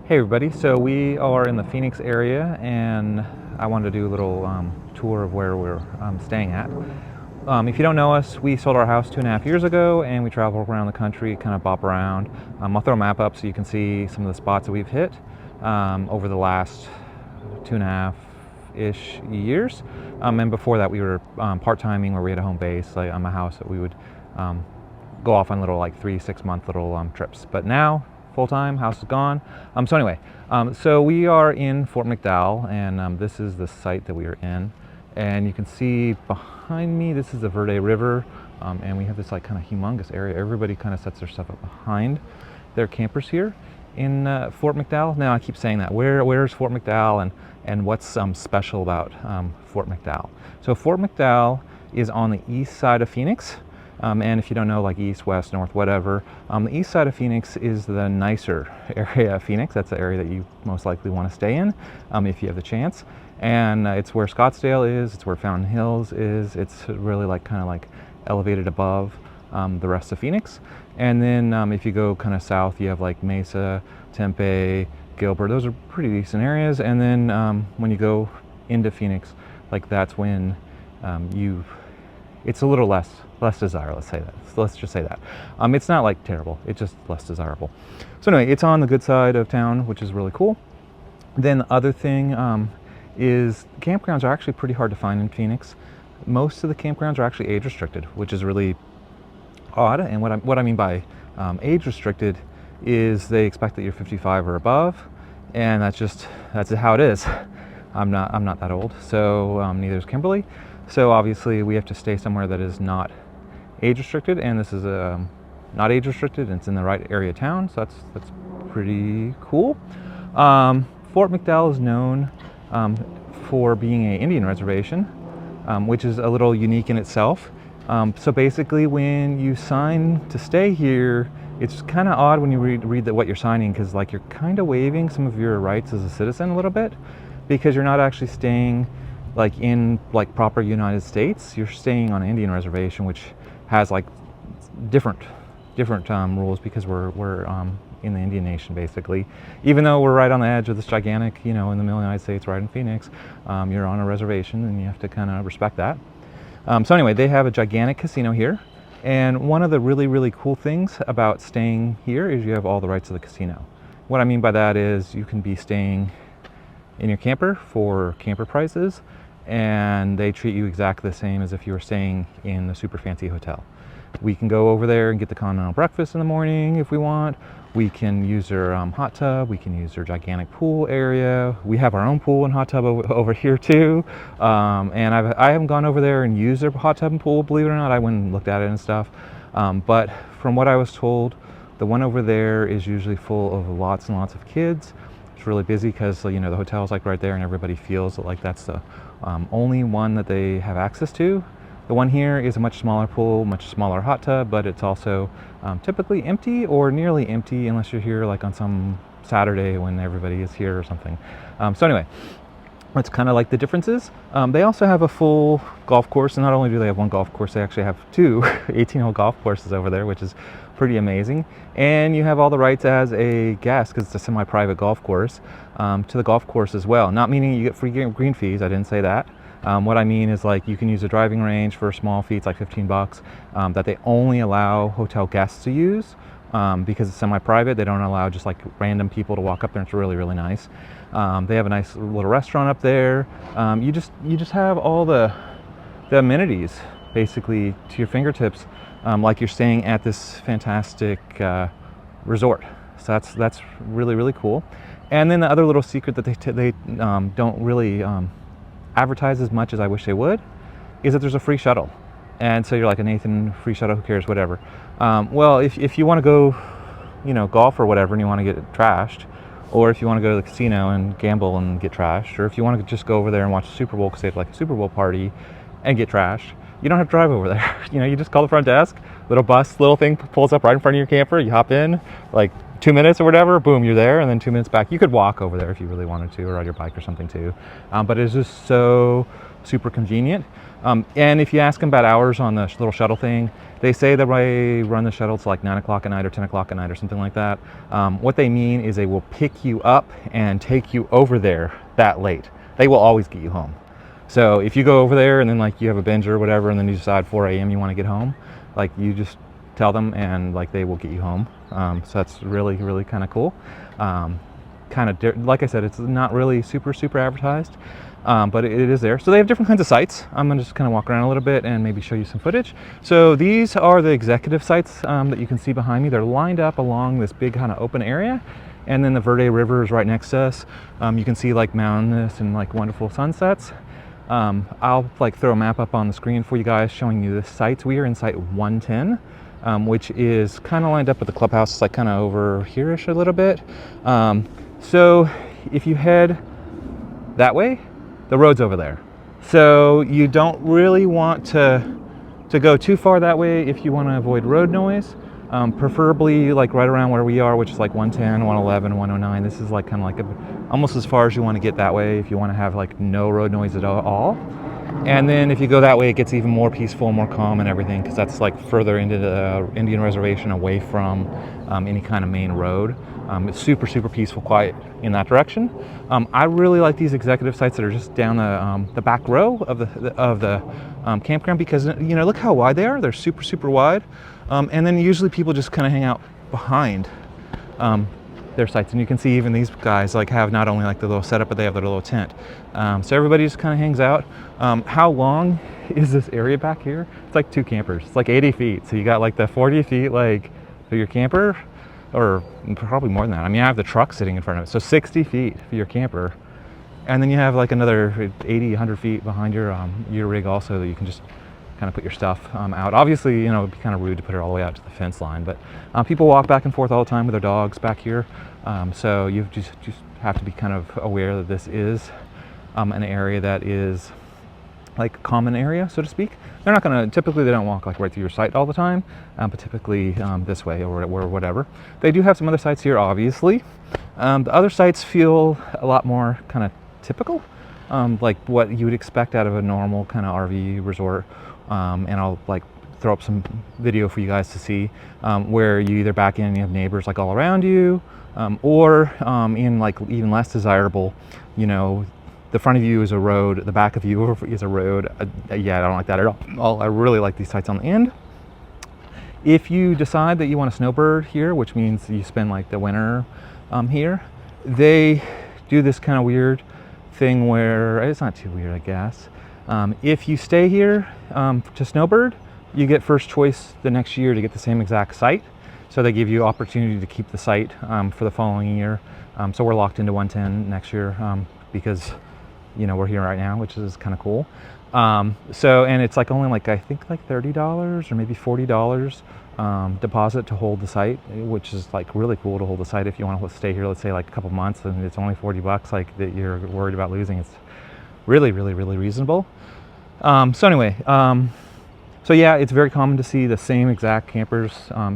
Hey everybody, so we are in the Phoenix area and I wanted to do a little tour of where we're staying at. If you don't know us, we sold our house 2.5 years ago and we travel around the country, kind of bop around. I'll throw a map up so you can see some of the spots that we've hit over the last 2.5-ish years. And before that we were part-timing where we had a home base, like on a house that we would go off on little like 3-6 month little trips. But now full-time, house is gone. So anyway, so we are in Fort McDowell, and this is the site that we are in. And you can see behind me, this is the Verde River, and we have this like kind of humongous area. Everybody kind of sets their stuff up behind their campers here in Fort McDowell. Now I keep saying that. Where's Fort McDowell, and what's special about Fort McDowell? So Fort McDowell is on the east side of Phoenix. And if you don't know, like east, west, north, whatever, the east side of Phoenix is the nicer area of Phoenix. That's the area that you most likely want to stay in if you have the chance. And it's where Scottsdale is, it's where Fountain Hills is. It's really like kind of like elevated above the rest of Phoenix. And then if you go kind of south, you have like Mesa, Tempe, Gilbert. Those are pretty decent areas. And then when you go into Phoenix, like that's when it's a little less desirable. Let's say that. So let's just say that. It's not like terrible. It's just less desirable. So anyway, it's on the good side of town, which is really cool. Then the other thing is campgrounds are actually pretty hard to find in Phoenix. Most of the campgrounds are actually age restricted, which is really odd. And what I mean by age restricted is they expect that you're 55 or above, and that's how it is. I'm not that old, so neither is Kimberly. So obviously we have to stay somewhere that is not age restricted, and this is not age restricted, and it's in the right area of town, so that's pretty cool. Fort McDowell is known for being an Indian reservation, which is a little unique in itself. So basically when you sign to stay here, it's kind of odd when you read what you're signing, because like you're kind of waiving some of your rights as a citizen a little bit, because you're not actually staying like in like proper United States. You're staying on an Indian reservation, which has like different rules, because we're in the Indian Nation basically. Even though we're right on the edge of this gigantic, in the middle of the United States, right in Phoenix, you're on a reservation and you have to kind of respect that. So anyway, they have a gigantic casino here, and one of the really cool things about staying here is you have all the rights of the casino. What I mean by that is you can be staying in your camper for camper prices, and they treat you exactly the same as if you were staying in the super fancy hotel. We can go over there and get the continental breakfast in the morning if we want. We can use their hot tub. We can use their gigantic pool area. We have our own pool and hot tub over here too. And I haven't gone over there and used their hot tub and pool, believe it or not. I went and looked at it and stuff. But from what I was told, the one over there is usually full of lots and lots of kids. It's really busy because the hotel's like right there, and everybody feels like that's the only one that they have access to. The one here is a much smaller pool, much smaller hot tub, but it's also typically empty or nearly empty unless you're here like on some Saturday when everybody is here or something. So anyway, that's kind of like the differences. They also have a full golf course, and not only do they have one golf course, they actually have two 18-hole golf courses over there, which is pretty amazing. And you have all the rights as a guest, because it's a semi-private golf course, to the golf course as well. Not meaning you get free green fees, I didn't say that. What I mean is like you can use a driving range for small fees, like $15, that they only allow hotel guests to use, because it's semi-private. They don't allow just like random people to walk up there. It's really nice. They have a nice little restaurant up there. You just have all the amenities basically to your fingertips, like you're staying at this fantastic resort. So that's really cool. And then the other little secret that they don't really advertise as much as I wish they would is that there's a free shuttle. And so you're like, a Nathan, free shuttle, who cares, whatever. Well, if you want to go golf or whatever and you want to get trashed, or if you want to go to the casino and gamble and get trashed, or if you want to just go over there and watch the Super Bowl because they have like a Super Bowl party and get trashed, you don't have to drive over there. You just call the front desk, little thing pulls up right in front of your camper, you hop in, like 2 minutes or whatever, boom, you're there, and then 2 minutes back. You could walk over there if you really wanted to, or ride your bike or something too. But it's just so super convenient. And if you ask them about hours on the little shuttle thing, they say that they run the shuttle to like 9 o'clock at night or 10 o'clock at night or something like that. What they mean is they will pick you up and take you over there that late. They will always get you home. So if you go over there and then like you have a binge or whatever, and then you decide 4 a.m. you want to get home, like you just tell them and like they will get you home. So that's really, really kind of cool. Like I said, it's not really super advertised, but it is there. So they have different kinds of sites. I'm gonna just kind of walk around a little bit and maybe show you some footage. So these are the executive sites that you can see behind me. They're lined up along this big kind of open area, and then the Verde River is right next to us. You can see like mountainous and like wonderful sunsets. I'll like throw a map up on the screen for you guys showing you the sites. We are in site 110. Which is kind of lined up with the clubhouse. It's like kind of over here-ish a little bit. So if you head that way, the road's over there. So you don't really want to go too far that way if you want to avoid road noise. Preferably like right around where we are, which is like 110, 111, 109. This is like kind of like almost as far as you want to get that way if you want to have like no road noise at all. And then if you go that way, it gets even more peaceful, more calm and everything, because that's like further into the Indian reservation, away from any kind of main road. It's super peaceful, quiet in that direction. I really like these executive sites that are just down the back row of the campground, because you know, look how wide they are. They're super wide. And then usually people just kind of hang out behind their sites, and you can see even these guys like have not only like the little setup, but they have their little tent. So everybody just kind of hangs out. How long is this area back here? It's like 2 campers. It's like 80 feet. So you got like the 40 feet like for your camper, or probably more than that. I mean, I have the truck sitting in front of it, so 60 feet for your camper, and then you have like another 80, 100 feet behind your rig also, that you can just kind of put your stuff out. Obviously, you know, it'd be kind of rude to put it all the way out to the fence line, but people walk back and forth all the time with their dogs back here. So you just have to be kind of aware that this is an area that is like a common area, so to speak. They're not going to, typically they don't walk like right through your site all the time, but typically this way or whatever. They do have some other sites here, obviously. The other sites feel a lot more kind of typical, like what you would expect out of a normal kind of RV resort. And I'll like throw up some video for you guys to see, where you either back in and you have neighbors like all around you, or in like even less desirable, you know, the front of you is a road, the back of you is a road. Yeah, I don't like that at all. I really like these sites on the end. If you decide that you want to snowbird here, which means you spend like the winter here, they do this kind of weird thing where, it's not too weird, I guess. If you stay here to snowbird, you get first choice the next year to get the same exact site. So they give you opportunity to keep the site for the following year. So we're locked into 110 next year because, you know, we're here right now, which is kind of cool. So, and it's like only like, I think like $30 or maybe $40 deposit to hold the site, which is like really cool to hold the site if you want to stay here, let's say like a couple months, and it's only $40 like that you're worried about losing. It's really reasonable. So anyway, so yeah, it's very common to see the same exact campers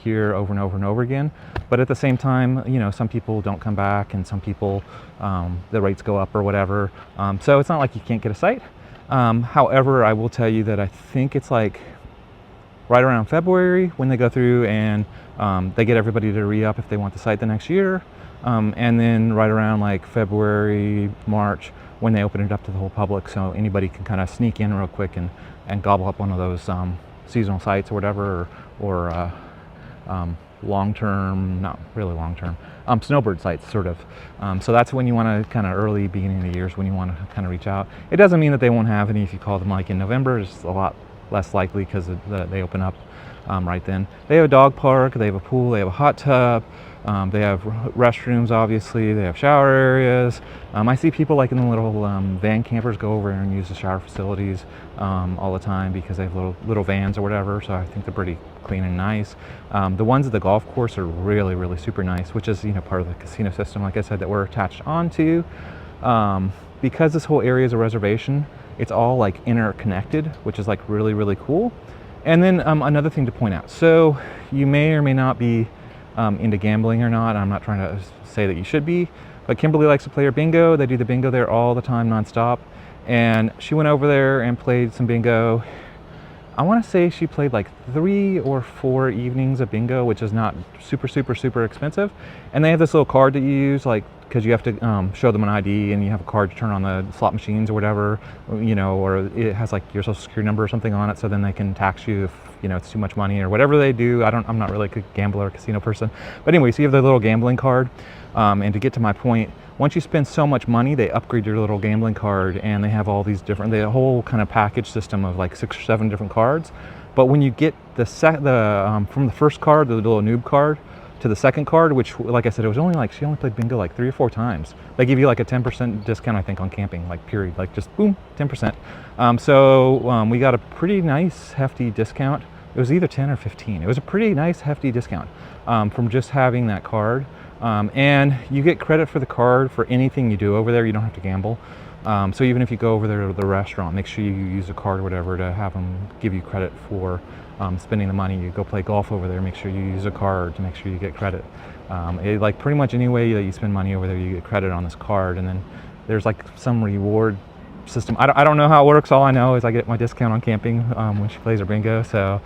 here over and over again. But at the same time, you know, some people don't come back, and some people the rates go up or whatever. So it's not like you can't get a site. However, I will tell you that I think it's like right around February when they go through and they get everybody to re-up if they want the site the next year. And then right around like February, March, when they open it up to the whole public, so anybody can kind of sneak in real quick and gobble up one of those seasonal sites or whatever, or long-term, not really long-term, snowbird sites, sort of. So that's when you want to kind of early beginning of the years when you want to kind of reach out. It doesn't mean that they won't have any if you call them like in November. It's a lot less likely because they open up right then. They have a dog park, they have a pool, they have a hot tub, they have restrooms, obviously, they have shower areas. I see people like in the little van campers go over and use the shower facilities all the time because they have little vans or whatever, so I think they're pretty clean and nice. The ones at the golf course are really super nice, which is, you know, part of the casino system, like I said, that we're attached onto. Because this whole area is a reservation, it's all like interconnected, which is like really cool. And then another thing to point out, so you may or may not be into gambling or not. I'm not trying to say that you should be, but Kimberly likes to play her bingo. They do the bingo there all the time, nonstop. And she went over there and played some bingo. I want to say she played like 3 or 4 evenings of bingo, which is not super expensive. And they have this little card that you use, like, because you have to show them an ID, and you have a card to turn on the slot machines or whatever, you know, or it has like your social security number or something on it, so then they can tax you if, you know, it's too much money or whatever they do. I'm not really a good gambler or casino person, but anyway, so you have the little gambling card. And to get to my point, once you spend so much money, they upgrade your little gambling card, and they have all these different, the whole kind of package system of like 6 or 7 different cards. But when you get from the first card, the little noob card, to the second card, which, like I said, it was only like, she only played bingo like 3 or 4 times. They give you like a 10% discount, I think, on camping, like period, like just boom, 10%. So we got a pretty nice hefty discount. It was either 10 or 15. It was a pretty nice hefty discount from just having that card. And you get credit for the card for anything you do over there. You don't have to gamble. So even if you go over there to the restaurant, make sure you use a card or whatever to have them give you credit for spending the money. You go play golf over there, make sure you use a card to make sure you get credit. Like pretty much any way that you spend money over there, you get credit on this card. And then there's like some reward system. I don't know how it works. All I know is I get my discount on camping when she plays her bingo. So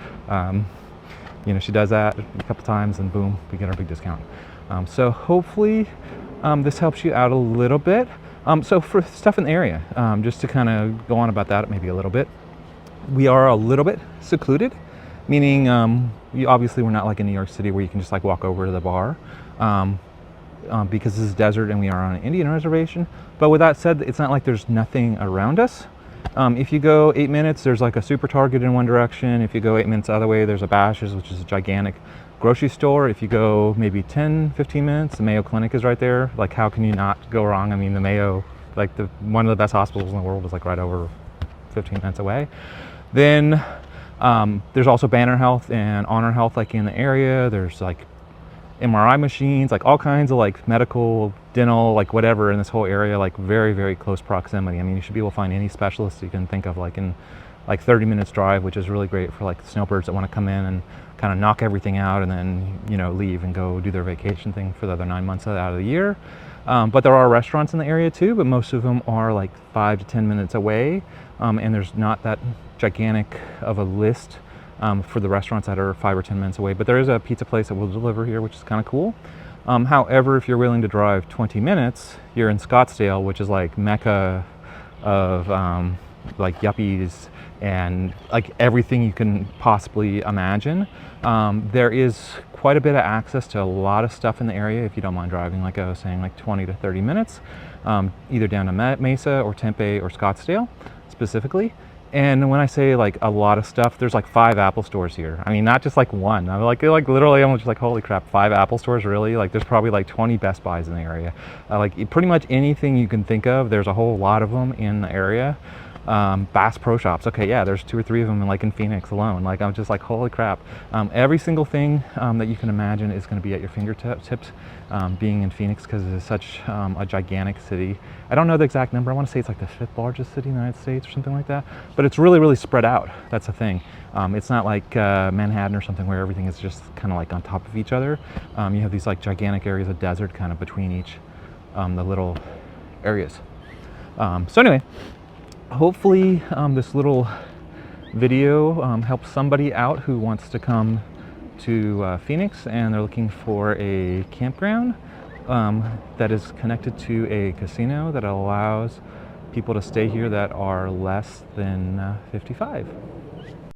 you know, she does that a couple times, and boom, we get our big discount. So hopefully this helps you out a little bit. So for stuff in the area, just to kind of go on about that maybe a little bit, we are a little bit secluded, meaning obviously we're not like in New York City where you can just like walk over to the bar, because this is desert and we are on an Indian reservation. But with that said, it's not like there's nothing around us. If you go 8 minutes, there's like a Super Target in one direction. If you go 8 minutes the other way, there's a Bash's, which is a gigantic grocery store. If you go maybe 10-15 minutes, the Mayo Clinic is right there. Like, how can you not go wrong? I mean, the Mayo, like one of the best hospitals in the world, is like right over 15 minutes away. Then there's also Banner Health and Honor Health like in the area. There's like MRI machines, like all kinds of like medical, dental, like whatever in this whole area, like very close proximity. I mean, you should be able to find any specialist you can think of like in like 30 minutes drive, which is really great for like snowbirds that want to come in and kind of knock everything out and then, you know, leave and go do their vacation thing for the other 9 months out of the year. But there are restaurants in the area too, but most of them are like 5 to 10 minutes away, and there's not that gigantic of a list for the restaurants that are 5 or 10 minutes away. But there is a pizza place that will deliver here, which is kind of cool. However, if you're willing to drive 20 minutes, you're in Scottsdale, which is like mecca of like yuppies and like everything you can possibly imagine. There is quite a bit of access to a lot of stuff in the area if you don't mind driving, like I was saying, like 20 to 30 minutes, either down to Mesa or Tempe or Scottsdale specifically. And when I say like a lot of stuff, there's like 5 Apple stores here. I mean, not just like one. I'm like literally, I'm just like, holy crap, 5 Apple stores, really? Like, there's probably like 20 Best Buys in the area. Like pretty much anything you can think of, there's a whole lot of them in the area. Bass Pro Shops, okay, yeah, there's 2 or 3 of them like in Phoenix alone. Like, I'm just like, holy crap. Every single thing that you can imagine is going to be at your fingertips, being in Phoenix, because it is such a gigantic city. I don't know the exact number. I want to say it's like the 5th largest city in the United States or something like that, but it's really spread out. That's the thing. It's not like Manhattan or something where everything is just kind of like on top of each other. You have these like gigantic areas of desert kind of between each the little areas. So anyway, hopefully this little video helps somebody out who wants to come to Phoenix and they're looking for a campground that is connected to a casino that allows people to stay here that are less than 55.